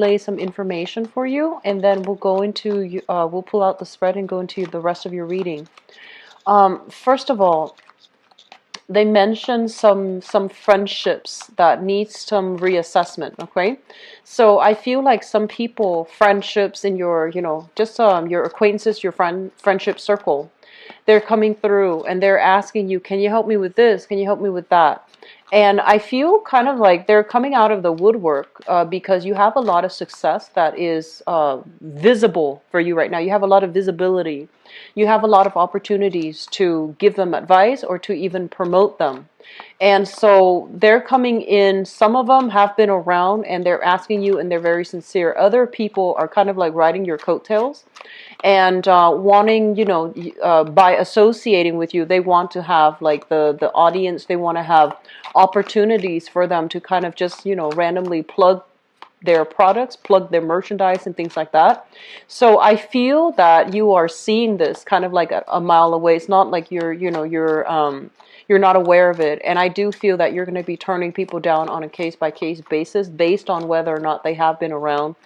lay some information for you, and then we'll go into, we'll pull out the spread and go into the rest of your reading. First of all, they mentioned some friendships that need some reassessment. Okay, so I feel like some people, friendships in your, just your acquaintances, your friendship circle, they're coming through and they're asking you, can you help me with this, can you help me with that? And I feel kind of like they're coming out of the woodwork, because you have a lot of success that is visible for you right now. You have a lot of visibility. You have a lot of opportunities to give them advice or to even promote them. And so they're coming in. Some of them have been around and they're asking you, and they're very sincere. Other people are kind of like riding your coattails and wanting, by associating with you, they want to have like the audience. They want to have opportunities for them to kind of just, randomly plug their products, plug their merchandise and things like that. So I feel that you are seeing this kind of like a mile away. It's not like you're not aware of it. And I do feel that you're going to be turning people down on a case-by-case basis based on whether or not they have been around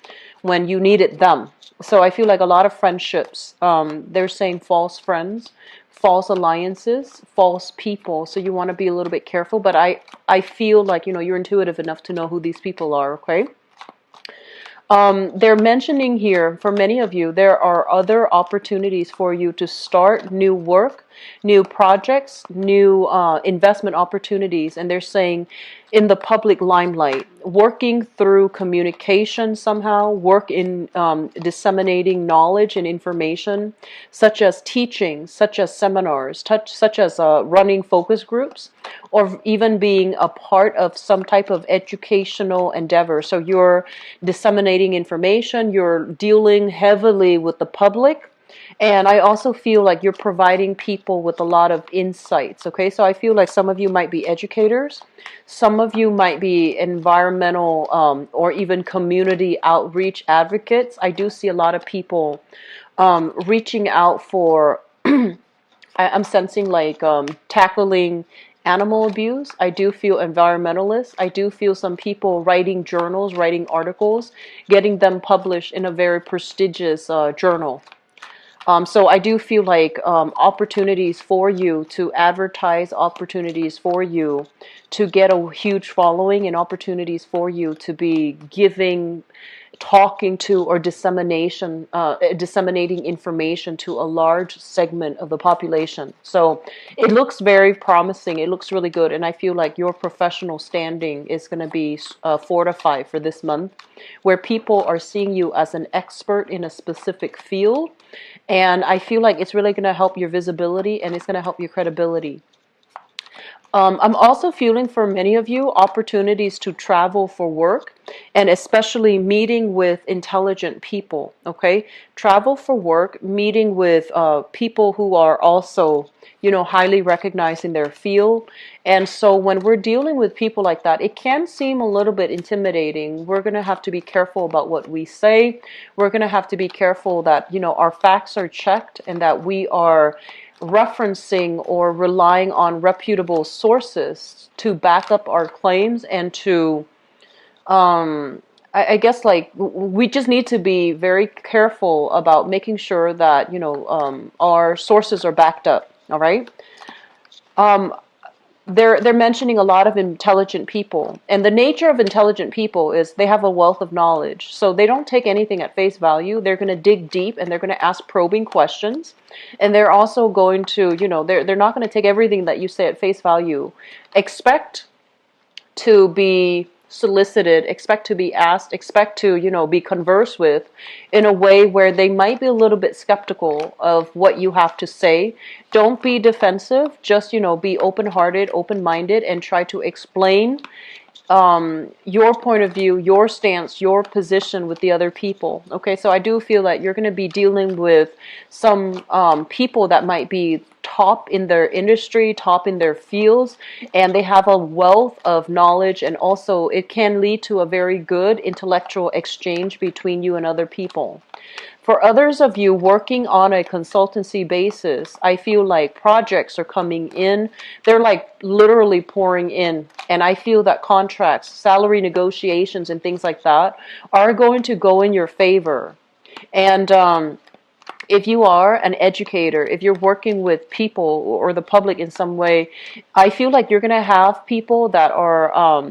when you needed them. So I feel like a lot of friendships, they're saying false friends, false alliances, false people. So you want to be a little bit careful. But I feel like, you're intuitive enough to know who these people are, okay? They're mentioning here, for many of you, there are other opportunities for you to start new work, new projects, new investment opportunities. And they're saying in the public limelight, working through communication somehow, work in disseminating knowledge and information, such as teaching, such as seminars, such as running focus groups, or even being a part of some type of educational endeavor. So you're disseminating information, you're dealing heavily with the public, and I also feel like you're providing people with a lot of insights, okay? So I feel like some of you might be educators, some of you might be environmental or even community outreach advocates. I do see a lot of people reaching out for, I'm sensing like tackling animal abuse. I do feel environmentalists. I do feel some people writing journals, writing articles, getting them published in a very prestigious journal. So I do feel like opportunities for you to advertise, opportunities for you to get a huge following, and opportunities for you to be giving, talking to, or disseminating information to a large segment of the population. So it looks very promising. It looks really good. And I feel like your professional standing is going to be fortified for this month, where people are seeing you as an expert in a specific field. And I feel like it's really going to help your visibility, and it's going to help your credibility. I'm also feeling for many of you opportunities to travel for work, and especially meeting with intelligent people, okay? Travel for work, meeting with people who are also, highly recognized in their field. And so when we're dealing with people like that, it can seem a little bit intimidating. We're going to have to be careful about what we say. We're going to have to be careful that, our facts are checked and that we are referencing or relying on reputable sources to back up our claims, and to I guess like we just need to be very careful about making sure that our sources are backed up. All right. They're mentioning a lot of intelligent people, and the nature of intelligent people is they have a wealth of knowledge. So they don't take anything at face value. They're going to dig deep, and they're going to ask probing questions, and they're also going to, they're not going to take everything that you say at face value. Expect to be solicited, expect to be asked, expect to, be conversed with in a way where they might be a little bit skeptical of what you have to say. Don't be defensive, just, be open-hearted, open-minded, and try to explain your point of view, your stance, your position with the other people. Okay, so I do feel that you're going to be dealing with some people that might be top in their industry, top in their fields, and they have a wealth of knowledge, and also it can lead to a very good intellectual exchange between you and other people. For others of you working on a consultancy basis, I feel like projects are coming in. They're like literally pouring in. And I feel that contracts, salary negotiations, and things like that are going to go in your favor. And if you are an educator, if you're working with people or the public in some way, I feel like you're going to have people that are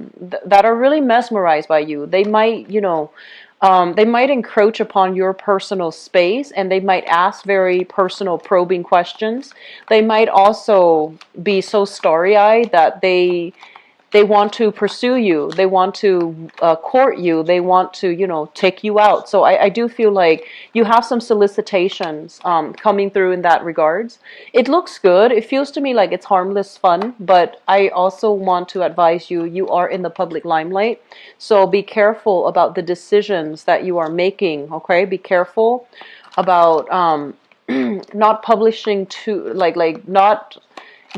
that are really mesmerized by you. They might, they might encroach upon your personal space, and they might ask very personal, probing questions. They might also be so starry-eyed that they want to pursue you. They want to court you. They want to, take you out. So I do feel like you have some solicitations coming through in that regards. It looks good. It feels to me like it's harmless fun, but I also want to advise you, you are in the public limelight. So be careful about the decisions that you are making, okay? Be careful about not publishing too, not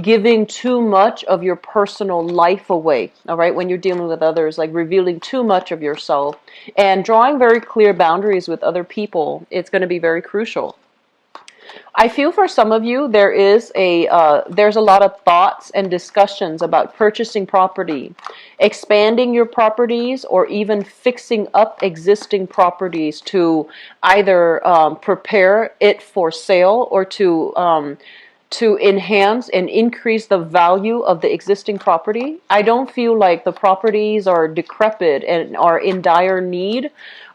giving too much of your personal life away, all right, when you're dealing with others, like revealing too much of yourself and drawing very clear boundaries with other people. It's going to be very crucial. I feel for some of you, there's a lot of thoughts and discussions about purchasing property, expanding your properties, or even fixing up existing properties to either prepare it for sale or to enhance and increase the value of the existing property. I don't feel like the properties are decrepit and are in dire need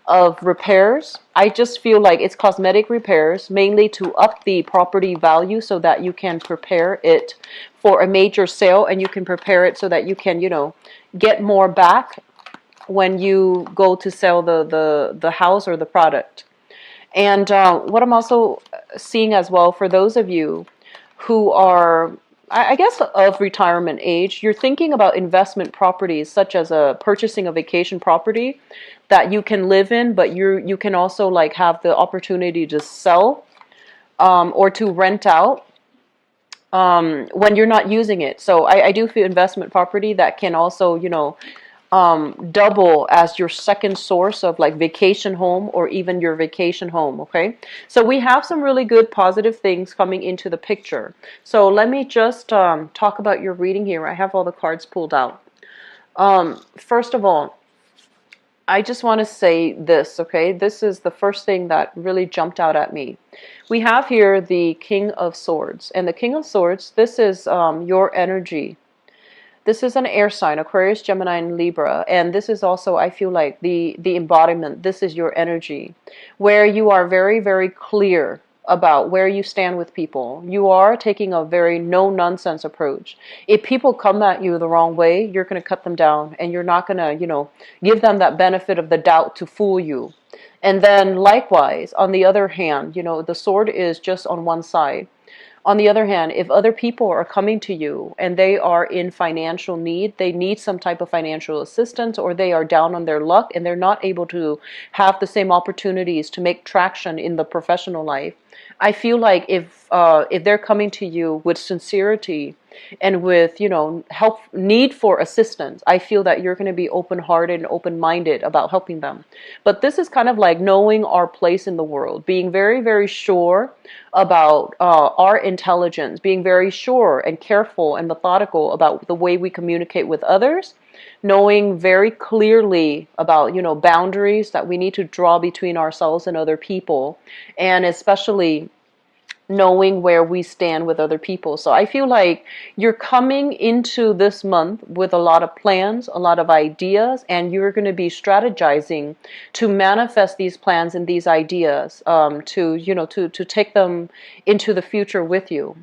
of repairs. I just feel like it's cosmetic repairs, mainly to up the property value so that you can prepare it for a major sale, and you can prepare it so that you can, get more back when you go to sell the house or the product. And what I'm also seeing as well, for those of you who are, I guess, of retirement age, you're thinking about investment properties, such as purchasing a vacation property that you can live in, but you can also like have the opportunity to sell or to rent out when you're not using it. So I do feel investment property that can also, double as your second source of like vacation home or even your vacation home. Okay, so we have some really good positive things coming into the picture. So let me just talk about your reading here. I have all the cards pulled out. First of all, I just want to say this, okay? This is the first thing that really jumped out at me. We have here the King of Swords, and the King of Swords, this is your energy. This is an air sign, Aquarius, Gemini, and Libra. And this is also, I feel like, the embodiment. This is your energy, where you are very, very clear about where you stand with people. You are taking a very no-nonsense approach. If people come at you the wrong way, you're going to cut them down, and you're not going to, give them that benefit of the doubt to fool you. And then likewise, on the other hand, the sword is just on one side. On the other hand, if other people are coming to you and they are in financial need, they need some type of financial assistance, or they are down on their luck and they're not able to have the same opportunities to make traction in the professional life, I feel like if they're coming to you with sincerity and with, help, need for assistance, I feel that you're going to be open-hearted and open-minded about helping them. But this is kind of like knowing our place in the world, being very, very sure about our intelligence, being very sure and careful and methodical about the way we communicate with others, knowing very clearly about, boundaries that we need to draw between ourselves and other people, and especially knowing where we stand with other people. So I feel like you're coming into this month with a lot of plans, a lot of ideas, and you're going to be strategizing to manifest these plans and these ideas, to take them into the future with you.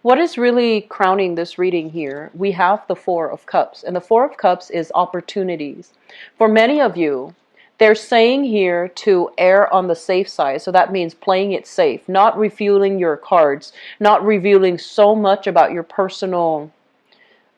What is really crowning this reading here? We have the Four of Cups, and the Four of Cups is opportunities. For many of you, they're saying here to err on the safe side. So that means playing it safe, not revealing your cards, not revealing so much about your personal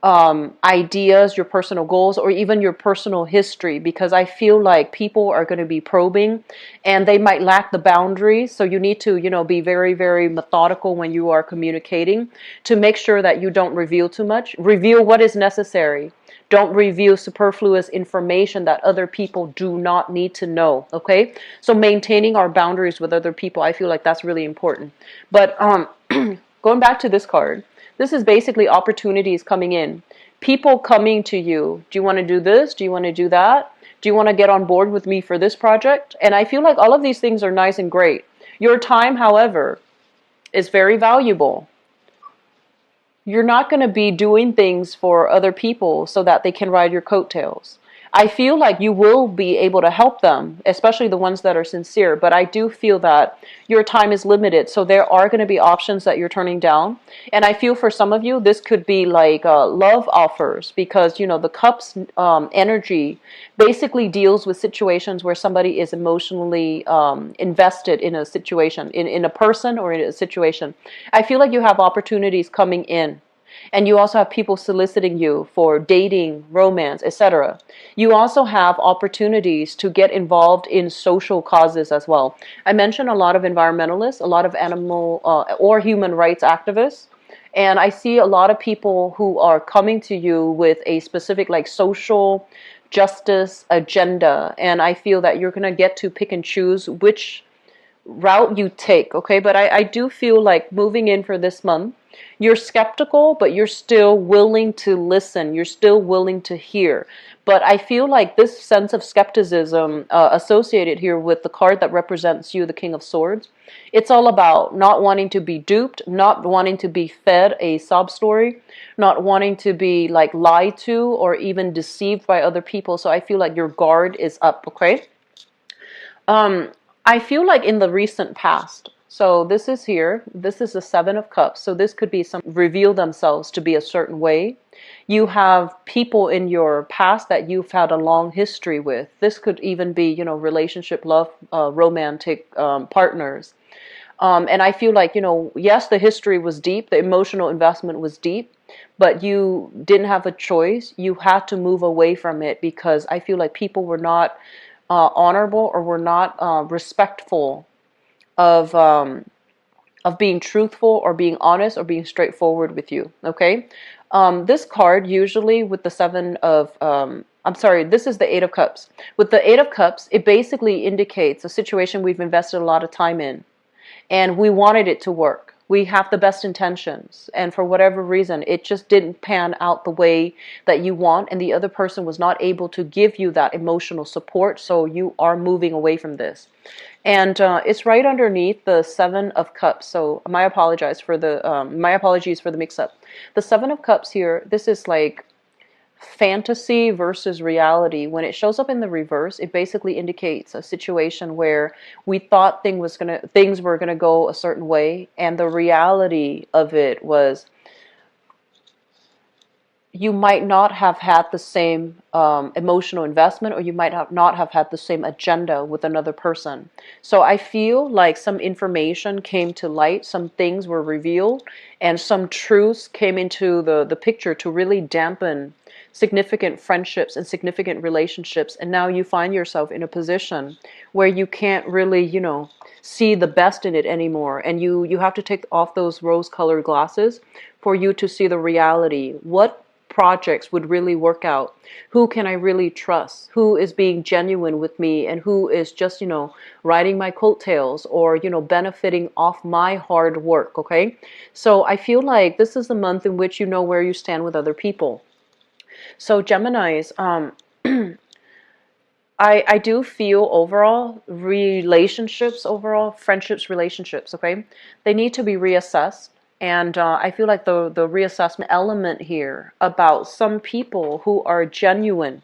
ideas, your personal goals, or even your personal history, because I feel like people are going to be probing and they might lack the boundaries. So you need to, be very, very methodical when you are communicating to make sure that you don't reveal too much. Reveal what is necessary. Don't reveal superfluous information that other people do not need to know. Okay? So maintaining our boundaries with other people, I feel like that's really important. But going back to this card, this is basically opportunities coming in. People coming to you. Do you want to do this? Do you want to do that? Do you want to get on board with me for this project? And I feel like all of these things are nice and great. Your time, however, is very valuable. You're not going to be doing things for other people so that they can ride your coattails. I feel like you will be able to help them, especially the ones that are sincere, but I do feel that your time is limited, so there are going to be options that you're turning down. And I feel for some of you, this could be like love offers, because, the cups energy basically deals with situations where somebody is emotionally invested in a situation, in a person or in a situation. I feel like you have opportunities coming in. And you also have people soliciting you for dating, romance, etc. You also have opportunities to get involved in social causes as well. I mentioned a lot of environmentalists, a lot of animal or human rights activists. And I see a lot of people who are coming to you with a specific like social justice agenda. And I feel that you're going to get to pick and choose which route you take, okay? But I do feel like moving in for this month, you're skeptical, but you're still willing to listen. You're still willing to hear. But I feel like this sense of skepticism associated here with the card that represents you, the King of Swords, it's all about not wanting to be duped, not wanting to be fed a sob story, not wanting to be like lied to or even deceived by other people. So I feel like your guard is up, okay? I feel like in the recent past, so this is here, this is the Seven of Cups, so this could be some reveal themselves to be a certain way. You have people in your past that you've had a long history with. This could even be, relationship, love, romantic partners. And I feel like, yes, the history was deep, the emotional investment was deep, but you didn't have a choice. You had to move away from it because I feel like people were not honorable or were not respectful of being truthful or being honest or being straightforward with you. Okay, this card usually with the this is the Eight of Cups. With the Eight of Cups, it basically indicates a situation we've invested a lot of time in, and we wanted it to work. We have the best intentions, and for whatever reason, it just didn't pan out the way that you want, and the other person was not able to give you that emotional support, so you are moving away from this. And it's right underneath the Seven of Cups. So my apologies for the mix-up. The Seven of Cups here, this is like fantasy versus reality. When it shows up in the reverse, it basically indicates a situation where we thought things were gonna go a certain way, and the reality of it was you might not have had the same emotional investment, or you might not have had the same agenda with another person. So I feel like some information came to light, some things were revealed, and some truths came into the picture to really dampen significant friendships and significant relationships. And now you find yourself in a position where you can't really, see the best in it anymore. And you have to take off those rose-colored glasses for you to see the reality. What projects would really work out? Who can I really trust? Who is being genuine with me, and who is just, riding my coattails or, benefiting off my hard work, okay? So I feel like this is the month in which you know where you stand with other people. So Geminis, I do feel overall friendships, relationships, okay? They need to be reassessed. And I feel like the reassessment element here about some people who are genuine,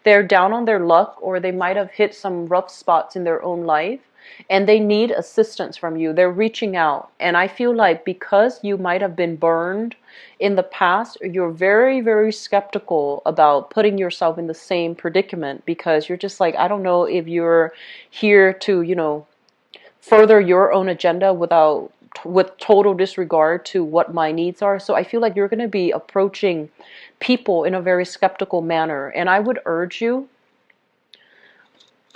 they're down on their luck, or they might have hit some rough spots in their own life, and they need assistance from you. They're reaching out. And I feel like because you might have been burned in the past, you're very, very skeptical about putting yourself in the same predicament, because you're just like, I don't know if you're here to, further your own agenda with total disregard to what my needs are. So I feel like you're going to be approaching people in a very skeptical manner. And I would urge you,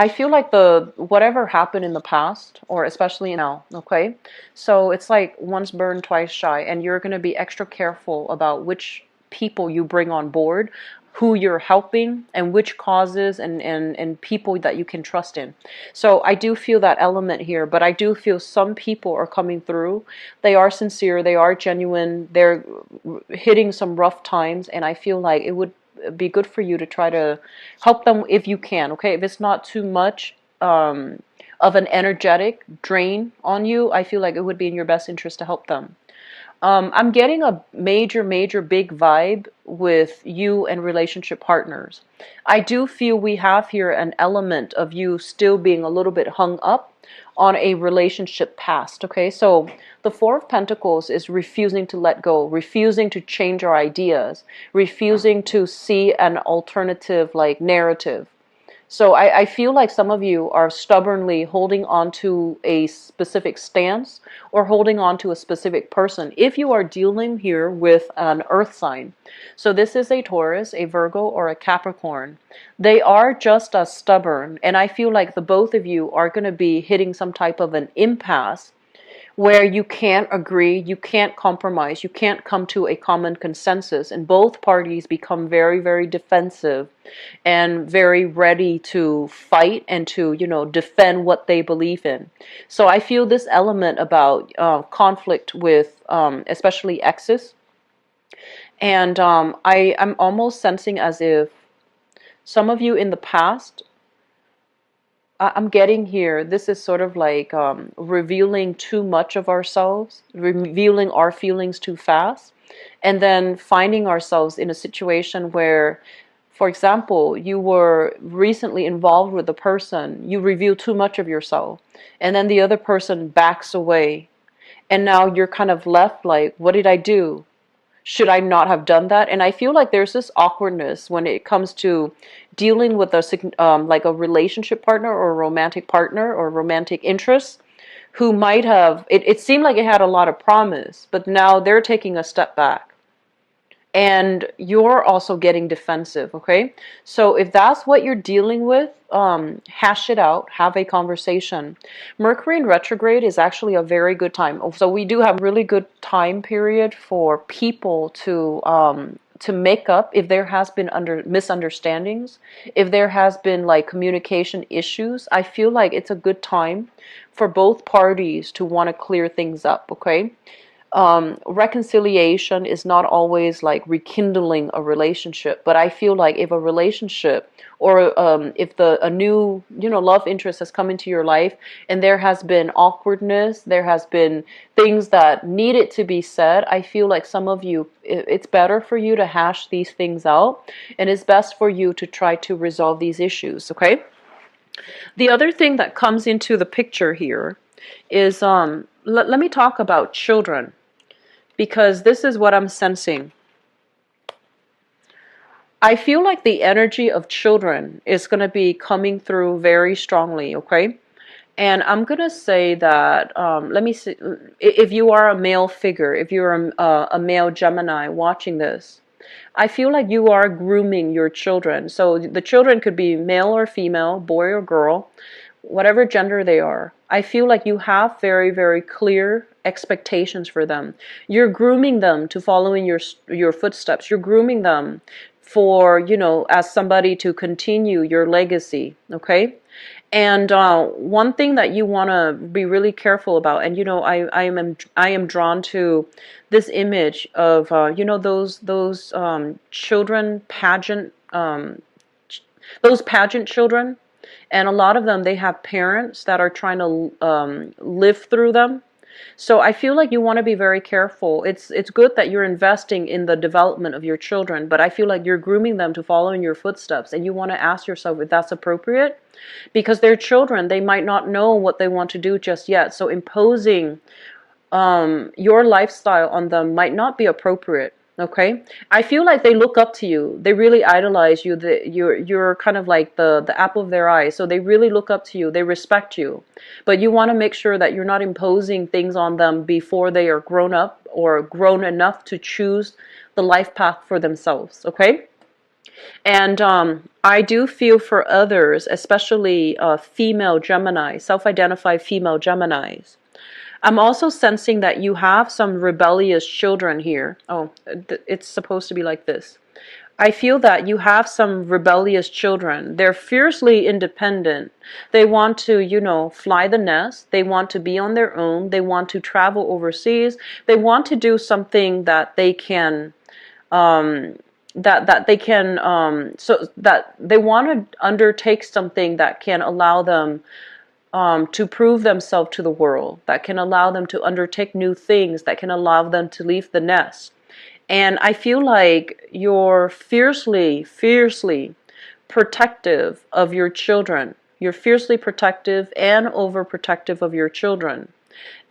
I feel like the whatever happened in the past, or especially now, okay? So it's like once burned, twice shy, and you're going to be extra careful about which people you bring on board, who you're helping, and which causes and people that you can trust in. So I do feel that element here, but I do feel some people are coming through. They are sincere, they are genuine, they're hitting some rough times, and I feel like it would be good for you to try to help them if you can, okay? If it's not too much of an energetic drain on you, I feel like it would be in your best interest to help them. I'm getting a major big vibe with you and relationship partners. I do feel we have here an element of you still being a little bit hung up on a relationship past, okay? So the Four of Pentacles is refusing to let go, refusing to change our ideas, refusing to see an alternative like narrative. So I feel like some of you are stubbornly holding on to a specific stance or holding on to a specific person. If you are dealing here with an earth sign, so this is a Taurus, a Virgo, or a Capricorn, they are just as stubborn. And I feel like the both of you are going to be hitting some type of an impasse where you can't agree, you can't compromise, you can't come to a common consensus, and both parties become very defensive and very ready to fight and to, defend what they believe in. So I feel this element about conflict with especially exes, and I'm almost sensing as if some of you in the past, I'm getting here, this is sort of like revealing too much of ourselves, revealing our feelings too fast, and then finding ourselves in a situation where, for example, you were recently involved with a person, you reveal too much of yourself, and then the other person backs away, and now you're kind of left like, what did I do? Should I not have done that? And I feel like there's this awkwardness when it comes to dealing with like a relationship partner or a romantic partner or romantic interest who might have, it seemed like it had a lot of promise, but now they're taking a step back. And you're also getting defensive, okay? So if that's what you're dealing with, hash it out, have a conversation. Mercury in retrograde is actually a very good time. So we do have really good time period for people to make up if there has been misunderstandings, if there has been like communication issues. I feel like it's a good time for both parties to want to clear things up, okay? Reconciliation is not always like rekindling a relationship, but I feel like if a relationship or if a new love interest has come into your life and there has been awkwardness, there has been things that needed to be said, I feel like some of you, it's better for you to hash these things out, and it's best for you to try to resolve these issues, okay? The other thing that comes into the picture here is let me talk about children, because this is what I'm sensing. I feel like the energy of children is going to be coming through very strongly, okay? And I'm going to say that, let me see, if you are a male figure, if you're a male Gemini watching this, I feel like you are grooming your children. So the children could be male or female, boy or girl, whatever gender they are. I feel like you have very clear expectations for them. You're grooming them to follow in your footsteps. You're grooming them for, as somebody to continue your legacy, okay? And one thing that you want to be really careful about, and I am drawn to this image of those children pageant, those pageant children. And a lot of them, they have parents that are trying to live through them. So I feel like you want to be very careful. It's good that you're investing in the development of your children, but I feel like you're grooming them to follow in your footsteps, and you want to ask yourself if that's appropriate, because they're children. They might not know what they want to do just yet. So imposing your lifestyle on them might not be appropriate. Okay, I feel like they look up to you. They really idolize you. You're kind of like the apple of their eye. So they really look up to you. They respect you. But you want to make sure that you're not imposing things on them before they are grown up or grown enough to choose the life path for themselves, okay? And I do feel for others, especially female Gemini, self-identified female Geminis. I'm also sensing that you have some rebellious children here. Oh, it's supposed to be like this. I feel that you have some rebellious children. They're fiercely independent. They want to, you know, fly the nest. They want to be on their own. They want to travel overseas. They want to do something that they can, so that they want to undertake something that can allow them to prove themselves to the world, that can allow them to undertake new things, that can allow them to leave the nest. And I feel like you're fiercely, fiercely protective of your children. You're fiercely protective and overprotective of your children.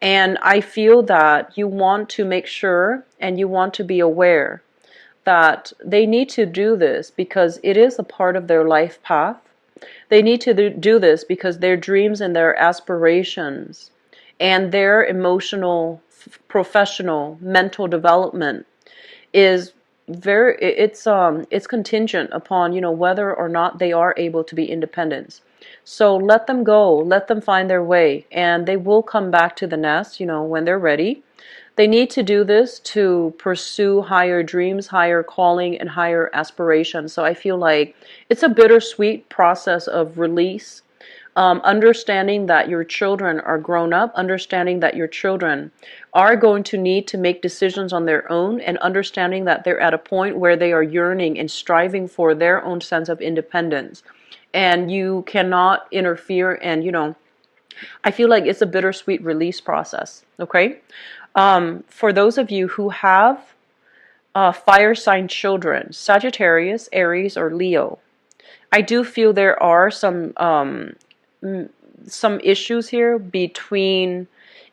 And I feel that you want to make sure and you want to be aware that they need to do this because it is a part of their life path. They need to do this because their dreams and their aspirations and their emotional, professional, mental development is it's contingent upon, you know, whether or not they are able to be independent. So let them go, let them find their way, and they will come back to the nest, you know, when they're ready. They need to do this to pursue higher dreams, higher calling, and higher aspirations. So I feel like it's a bittersweet process of release. Understanding that your children are grown up, understanding that your children are going to need to make decisions on their own, and understanding that they're at a point where they are yearning and striving for their own sense of independence. And you cannot interfere, and, you know, I feel like it's a bittersweet release process, okay? For those of you who have fire sign children, Sagittarius, Aries, or Leo, I do feel there are some issues here between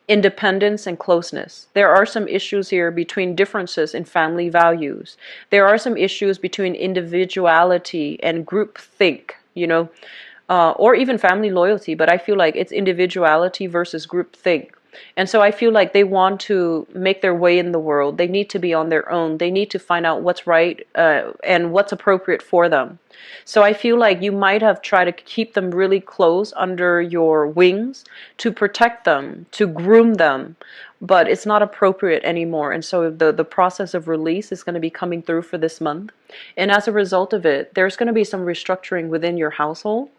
independence and closeness. There are some issues here between differences in family values. There are some issues between individuality and groupthink, you know, or even family loyalty, but I feel like it's individuality versus groupthink. And so I feel like they want to make their way in the world. They need to be on their own. They need to find out what's right and what's appropriate for them. So I feel like you might have tried to keep them really close under your wings to protect them, to groom them, but it's not appropriate anymore. And so the process of release is going to be coming through for this month. And as a result of it, there's going to be some restructuring within your household.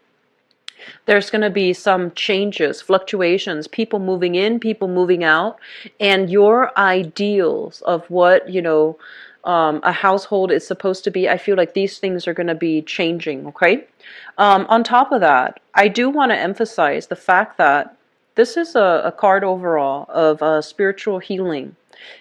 There's going to be some changes, fluctuations, people moving in, people moving out, and your ideals of what, you know, a household is supposed to be. I feel like these things are going to be changing, okay? On top of that, I do want to emphasize the fact that this is a card overall of spiritual healing,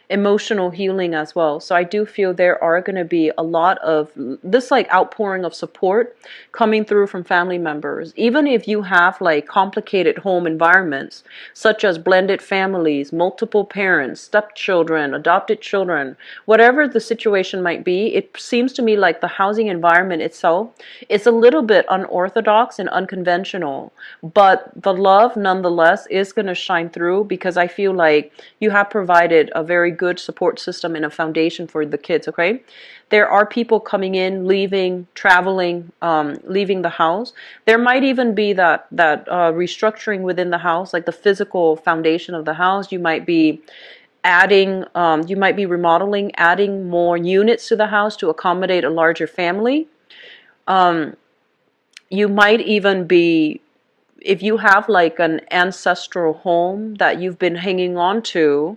emotional healing as well. So I do feel there are going to be a lot of this like outpouring of support coming through from family members. Even if you have like complicated home environments, such as blended families, multiple parents, stepchildren, adopted children, whatever the situation might be, it seems to me like the housing environment itself is a little bit unorthodox and unconventional, but the love nonetheless is going to shine through because I feel like you have provided a very good support system and a foundation for the kids, okay? There are people coming in, leaving, traveling, leaving the house. There might even be that restructuring within the house, like the physical foundation of the house. You might be adding, you might be remodeling, adding more units to the house to accommodate a larger family. You might even be, if you have like an ancestral home that you've been hanging on to,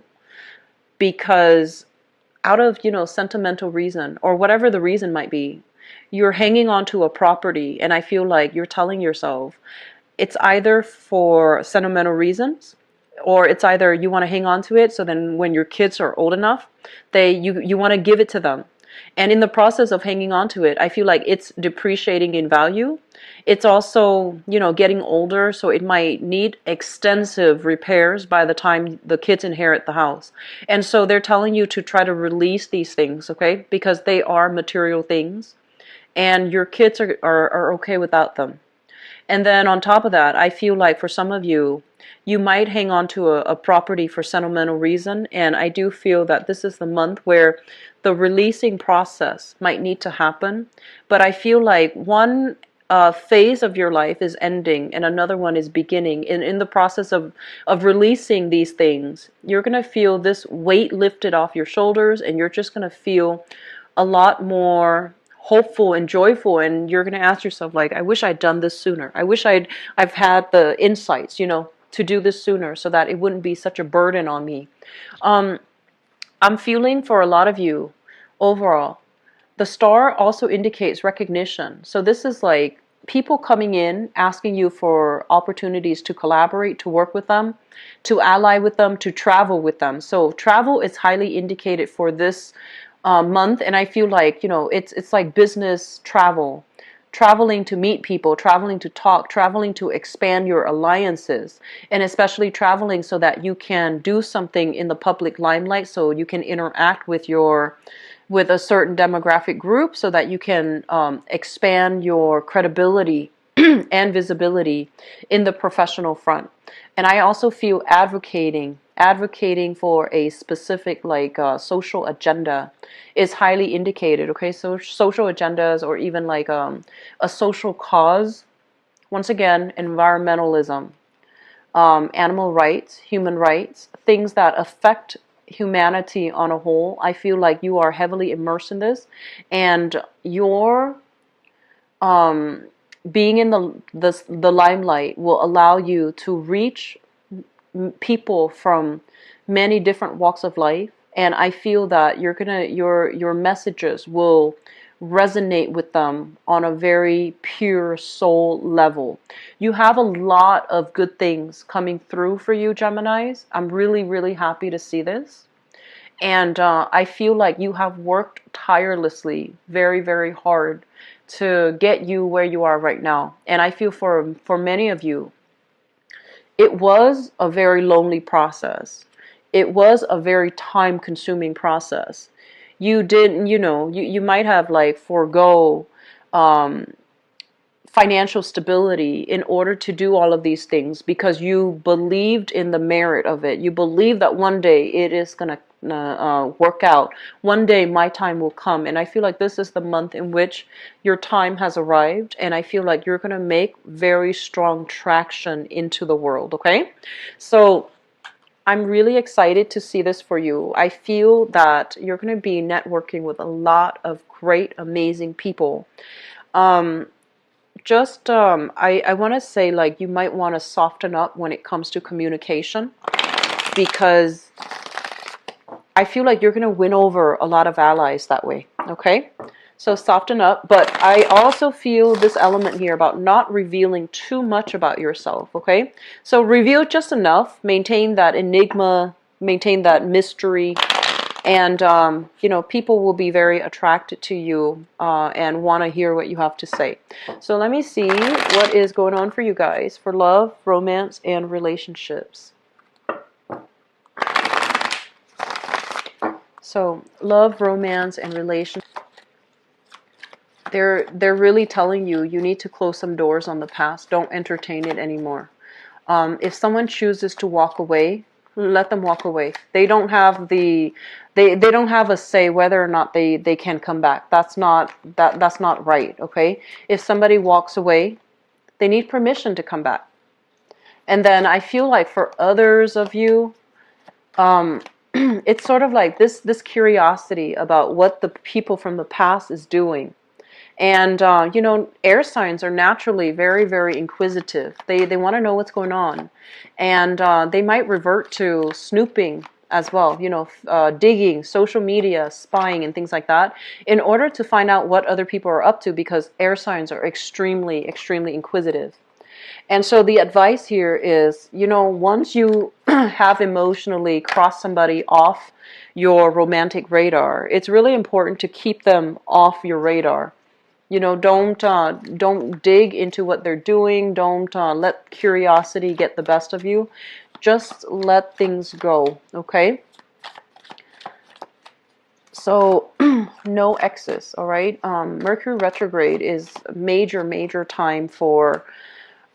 because out of, you know, sentimental reason or whatever the reason might be, you're hanging on to a property, and I feel like you're telling yourself it's either for sentimental reasons or it's either you want to hang on to it so then when your kids are old enough, you want to give it to them. And in the process of hanging on to it, I feel like it's depreciating in value. It's also, you know, getting older, so it might need extensive repairs by the time the kids inherit the house. And so they're telling you to try to release these things, okay? Because they are material things, and your kids are okay without them. And then on top of that, I feel like for some of you, You might hang on to a property for sentimental reason, and I do feel that this is the month where the releasing process might need to happen. But I feel like one phase of your life is ending and another one is beginning. And in the process of releasing these things, you're going to feel this weight lifted off your shoulders, and you're just going to feel a lot more hopeful and joyful, and you're going to ask yourself, like, I wish I'd done this sooner. I wish I've had the insights, to do this sooner so that it wouldn't be such a burden on me. I'm feeling for a lot of you overall. The star also indicates recognition. So this is like people coming in, asking you for opportunities to collaborate, to work with them, to ally with them, to travel with them. So travel is highly indicated for this month, and I feel like, it's like business travel. Traveling to meet people, traveling to talk, traveling to expand your alliances, and especially traveling so that you can do something in the public limelight, so you can interact with a certain demographic group, so that you can expand your credibility and visibility in the professional front. And I also feel advocating for a specific social agenda is highly indicated. Okay, so social agendas, or even like a social cause. Once again, environmentalism, animal rights, human rights, things that affect humanity on a whole. I feel like you are heavily immersed in this, and your being in the limelight will allow you to reach people from many different walks of life, and I feel that your messages will resonate with them on a very pure soul level. You have a lot of good things coming through for you, Geminis. I'm really, really happy to see this. And I feel like you have worked tirelessly, very, very hard to get you where you are right now. And I feel for many of you, it was a very lonely process. It was a very time-consuming process. You didn't, you might have like forego financial stability in order to do all of these things because you believed in the merit of it. You believe that one day it is going to work out. One day my time will come. And I feel like this is the month in which your time has arrived. And I feel like you're going to make very strong traction into the world. Okay? So I'm really excited to see this for you. I feel that you're going to be networking with a lot of great, amazing people. I want to say, like, you might want to soften up when it comes to communication, because I feel like you're going to win over a lot of allies that way. Okay, so soften up. But I also feel this element here about not revealing too much about yourself. Okay, so reveal just enough, maintain that enigma, maintain that mystery. And, people will be very attracted to you and want to hear what you have to say. So let me see what is going on for you guys for love, romance, and relationships. So love, romance, and relationships. They're really telling you need to close some doors on the past. Don't entertain it anymore. If someone chooses to walk away, let them walk away. They don't have they don't have a say whether or not they can come back. That's not right. Okay, if somebody walks away, they need permission to come back. And then I feel like for others of you, it's sort of like this curiosity about what the people from the past is doing. And, air signs are naturally very, very inquisitive. They want to know what's going on. And they might revert to snooping as well, digging, social media, spying, and things like that, in order to find out what other people are up to, because air signs are extremely, extremely inquisitive. And so the advice here is, once you have emotionally crossed somebody off your romantic radar, it's really important to keep them off your radar. Don't dig into what they're doing. Don't let curiosity get the best of you. Just let things go, okay? So, no exes, all right? Mercury retrograde is a major, major time for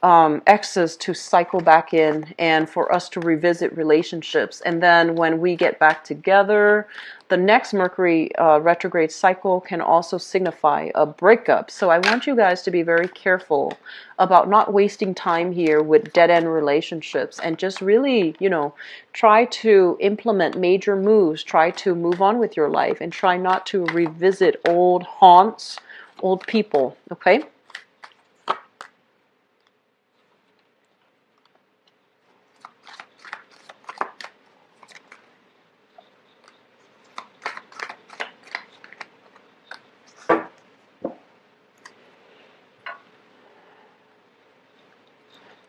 exes to cycle back in and for us to revisit relationships. And then when we get back together, the next Mercury retrograde cycle can also signify a breakup. So I want you guys to be very careful about not wasting time here with dead-end relationships, and just really, try to implement major moves, try to move on with your life, and try not to revisit old haunts, old people, okay?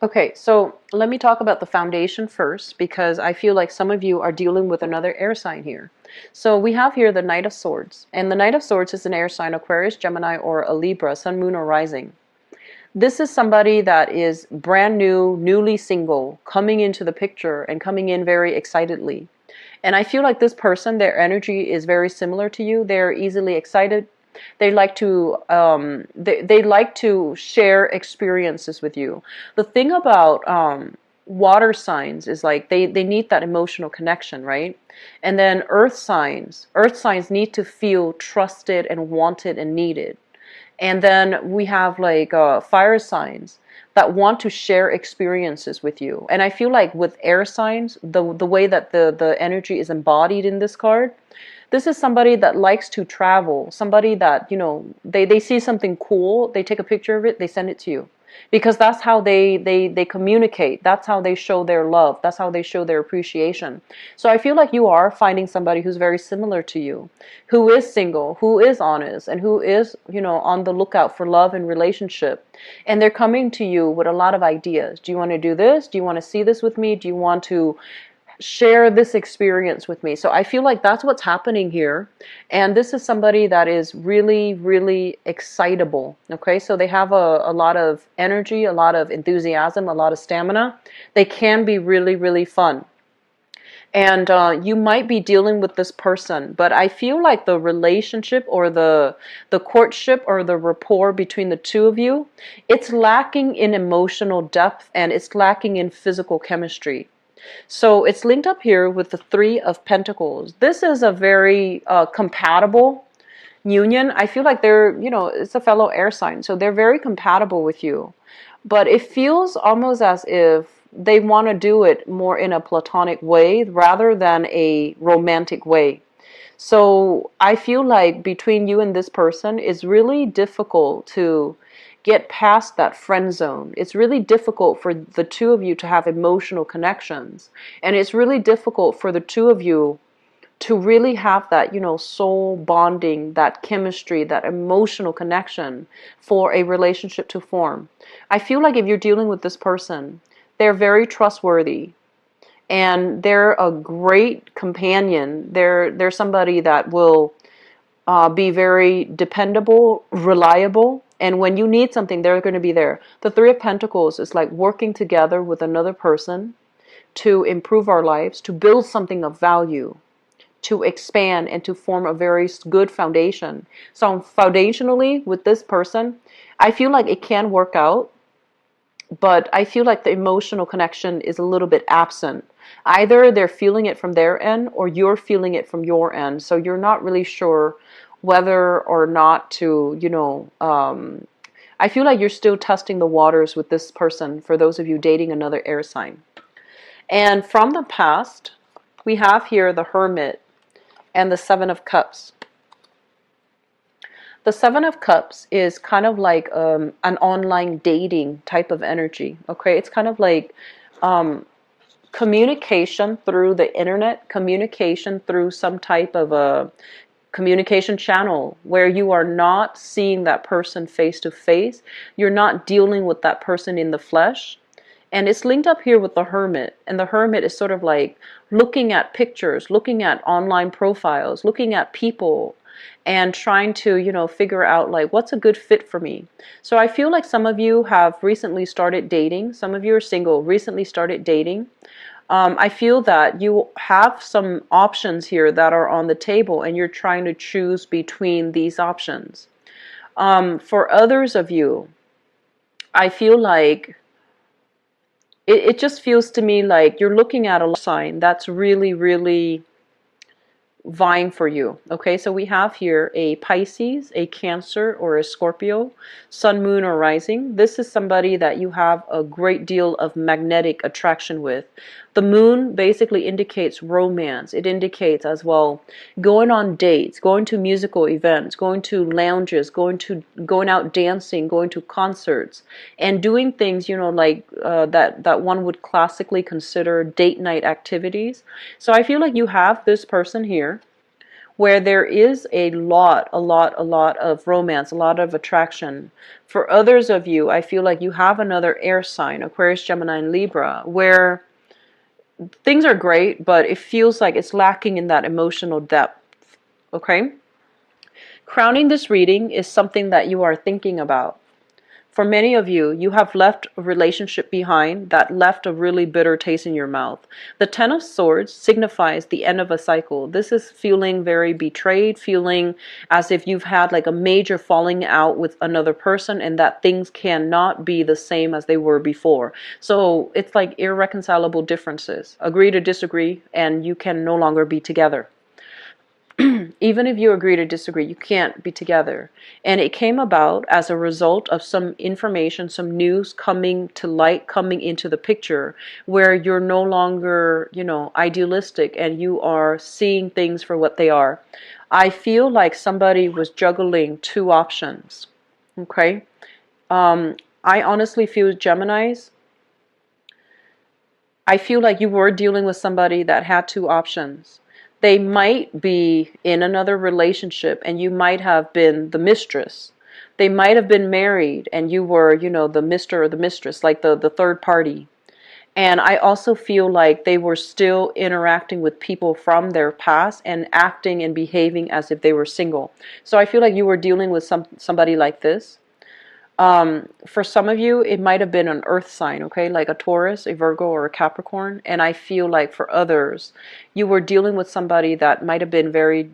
Okay, so let me talk about the foundation first, because I feel like some of you are dealing with another air sign here. So we have here the Knight of Swords, and the Knight of Swords is an air sign, Aquarius, Gemini, or a Libra, Sun, Moon, or Rising. This is somebody that is brand new, newly single, coming into the picture and coming in very excitedly. And I feel like this person, their energy is very similar to you. They're easily excited. They like to they like to share experiences with you. The thing about water signs is like they need that emotional connection, right? And then earth signs need to feel trusted and wanted and needed. And then we have like fire signs that want to share experiences with you. And I feel like with air signs, the way that the energy is embodied in this card, this is somebody that likes to travel, somebody that, they see something cool, they take a picture of it, they send it to you. Because that's how they communicate. That's how they show their love. That's how they show their appreciation. So I feel like you are finding somebody who's very similar to you, who is single, who is honest, and who is, on the lookout for love and relationship. And they're coming to you with a lot of ideas. Do you want to do this? Do you want to see this with me? Do you want to share this experience with me? So I feel like that's what's happening here. And this is somebody that is really, really excitable. Okay, so they have a lot of energy, a lot of enthusiasm, a lot of stamina. They can be really, really fun. And you might be dealing with this person, but I feel like the relationship or the courtship or the rapport between the two of you, it's lacking in emotional depth and it's lacking in physical chemistry. So it's linked up here with the Three of Pentacles. This is a very compatible union. I feel like they're, it's a fellow air sign, so they're very compatible with you. But it feels almost as if they want to do it more in a platonic way rather than a romantic way. So I feel like between you and this person, it's really difficult to get past that friend zone. It's really difficult for the two of you to have emotional connections. And it's really difficult for the two of you to really have that, soul bonding, that chemistry, that emotional connection for a relationship to form. I feel like if you're dealing with this person, they're very trustworthy and they're a great companion. They're somebody that will be very dependable, reliable, and when you need something, they're going to be there. The Three of Pentacles is like working together with another person to improve our lives, to build something of value, to expand, and to form a very good foundation. So foundationally, with this person, I feel like it can work out, but I feel like the emotional connection is a little bit absent. Either they're feeling it from their end or you're feeling it from your end. So you're not really sure whether or not to, I feel like you're still testing the waters with this person, for those of you dating another air sign. And from the past, we have here the Hermit and the Seven of Cups. The Seven of Cups is kind of like an online dating type of energy. Okay, it's kind of like communication through the internet, communication through some type of a communication channel where you are not seeing that person face to face. You're not dealing with that person in the flesh. And it's linked up here with the Hermit. And the Hermit is sort of like looking at pictures, looking at online profiles, looking at people, and trying to, figure out like what's a good fit for me. So I feel like some of you have recently started dating. Some of you are single, recently started dating. I feel that you have some options here that are on the table and you're trying to choose between these options. For others of you, I feel like it just feels to me like you're looking at a sign that's really, really vying for you. Okay, so we have here a Pisces, a Cancer, or a Scorpio, Sun, Moon, or Rising. This is somebody that you have a great deal of magnetic attraction with. The moon basically indicates romance. It indicates as well going on dates, going to musical events, going to lounges, going out dancing, going to concerts, and doing things, you know, like that one would classically consider date night activities. So I feel like you have this person here where there is a lot of romance, a lot of attraction. For others of you, I feel like you have another air sign, Aquarius, Gemini, and Libra, where things are great, but it feels like it's lacking in that emotional depth. Okay? Crowning this reading is something that you are thinking about. For many of you, you have left a relationship behind that left a really bitter taste in your mouth. The Ten of Swords signifies the end of a cycle. This is feeling very betrayed, feeling as if you've had like a major falling out with another person and that things cannot be the same as they were before. So it's like irreconcilable differences. Agree to disagree, and you can no longer be together. Even if you agree to disagree, you can't be together. And it came about as a result of some information, some news coming to light, coming into the picture, where you're no longer, you know, idealistic and you are seeing things for what they are. I feel like somebody was juggling two options. Okay? I honestly feel, Geminis, I feel like you were dealing with somebody that had two options. They might be in another relationship and you might have been the mistress. They might have been married and you were, you know, the mister or the mistress, like the third party. And I also feel like they were still interacting with people from their past and acting and behaving as if they were single. So I feel like you were dealing with somebody like this. For some of you, it might have been an earth sign, okay, like a Taurus, a Virgo, or a Capricorn. And I feel like for others, you were dealing with somebody that might have been very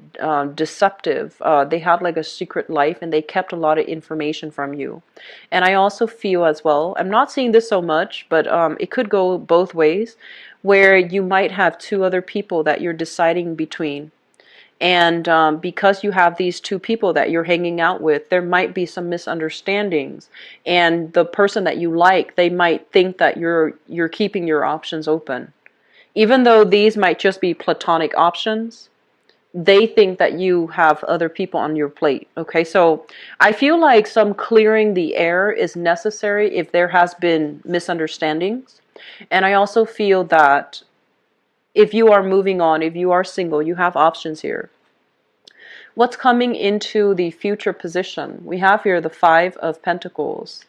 deceptive. They had like a secret life and they kept a lot of information from you. And I also feel as well, I'm not seeing this so much, but it could go both ways, where you might have two other people that you're deciding between. And because you have these two people that you're hanging out with, there might be some misunderstandings. And the person that you like, they might think that you're keeping your options open. Even though these might just be platonic options, they think that you have other people on your plate. Okay, so I feel like some clearing the air is necessary if there has been misunderstandings. And I also feel that if you are moving on, if you are single, you have options here. What's coming into the future position? We have here the Five of Pentacles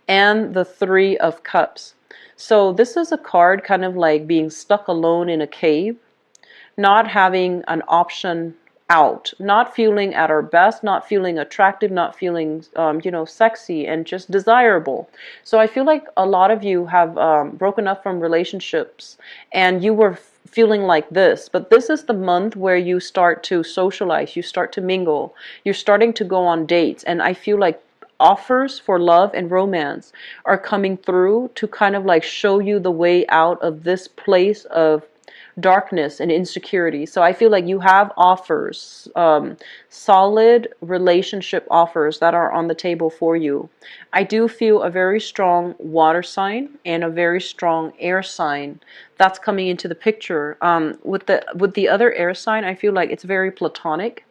and the Three of Cups. So this is a card kind of like being stuck alone in a cave, not having an option out, not feeling at our best, not feeling attractive, not feeling, you know, sexy and just desirable. So I feel like a lot of you have broken up from relationships and you were feeling like this, but this is the month where you start to socialize, you start to mingle, you're starting to go on dates, and I feel like offers for love and romance are coming through to kind of like show you the way out of this place of darkness and insecurity. So I feel like you have offers, solid relationship offers that are on the table for you. I do feel a very strong water sign and a very strong air sign that's coming into the picture. With the other air sign, I feel like it's very platonic.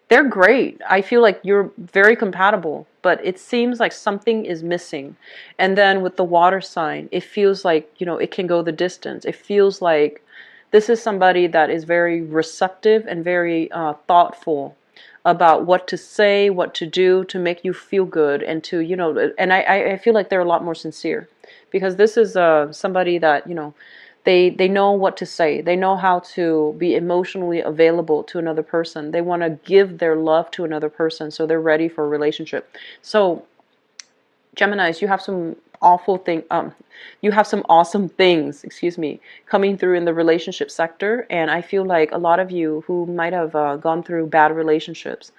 They're great. I feel like you're very compatible, but it seems like something is missing. And then with the water sign, it feels like, you know, it can go the distance. It feels like this is somebody that is very receptive and very thoughtful about what to say, what to do to make you feel good and to, you know, and I feel like they're a lot more sincere because this is somebody that, you know, they know what to say. They know how to be emotionally available to another person. They want to give their love to another person, so they're ready for a relationship. So, Geminis, you have some you have some awesome things, excuse me, coming through in the relationship sector. And I feel like a lot of you who might have gone through bad relationships,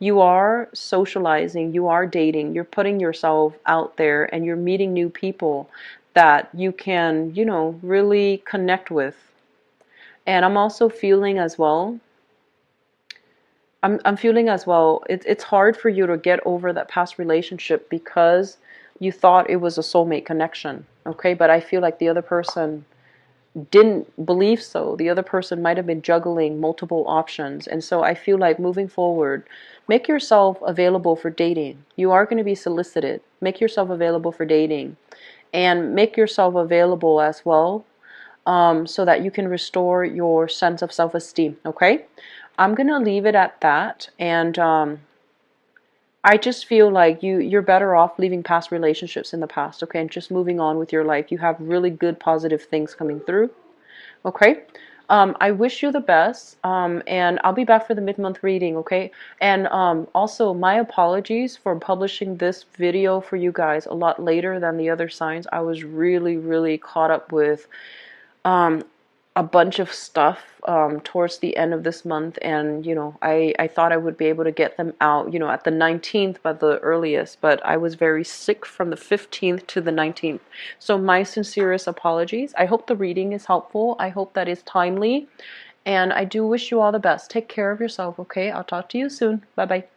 you are socializing, you are dating, you're putting yourself out there, and you're meeting new people that you can, you know, really connect with. And I'm also feeling as well, I'm feeling as well, it's hard for you to get over that past relationship because you thought it was a soulmate connection, okay? But I feel like the other person didn't believe so. The other person might have been juggling multiple options. And so I feel like moving forward, make yourself available for dating. You are going to be solicited. Make yourself available for dating. And make yourself available as well, so that you can restore your sense of self-esteem, okay? I'm going to leave it at that. And I just feel like you're better off leaving past relationships in the past, okay? And just moving on with your life. You have really good positive things coming through. Okay, I wish you the best, and I'll be back for the mid-month reading, okay? And also, my apologies for publishing this video for you guys a lot later than the other signs. I was really, really caught up with um, a bunch of stuff towards the end of this month, and you know, I thought I would be able to get them out, you know, at the 19th by the earliest, but I was very sick from the 15th to the 19th. So my sincerest apologies. I hope the reading is helpful. I hope that is timely, and I do wish you all the best. Take care of yourself, okay? I'll talk to you soon. Bye bye.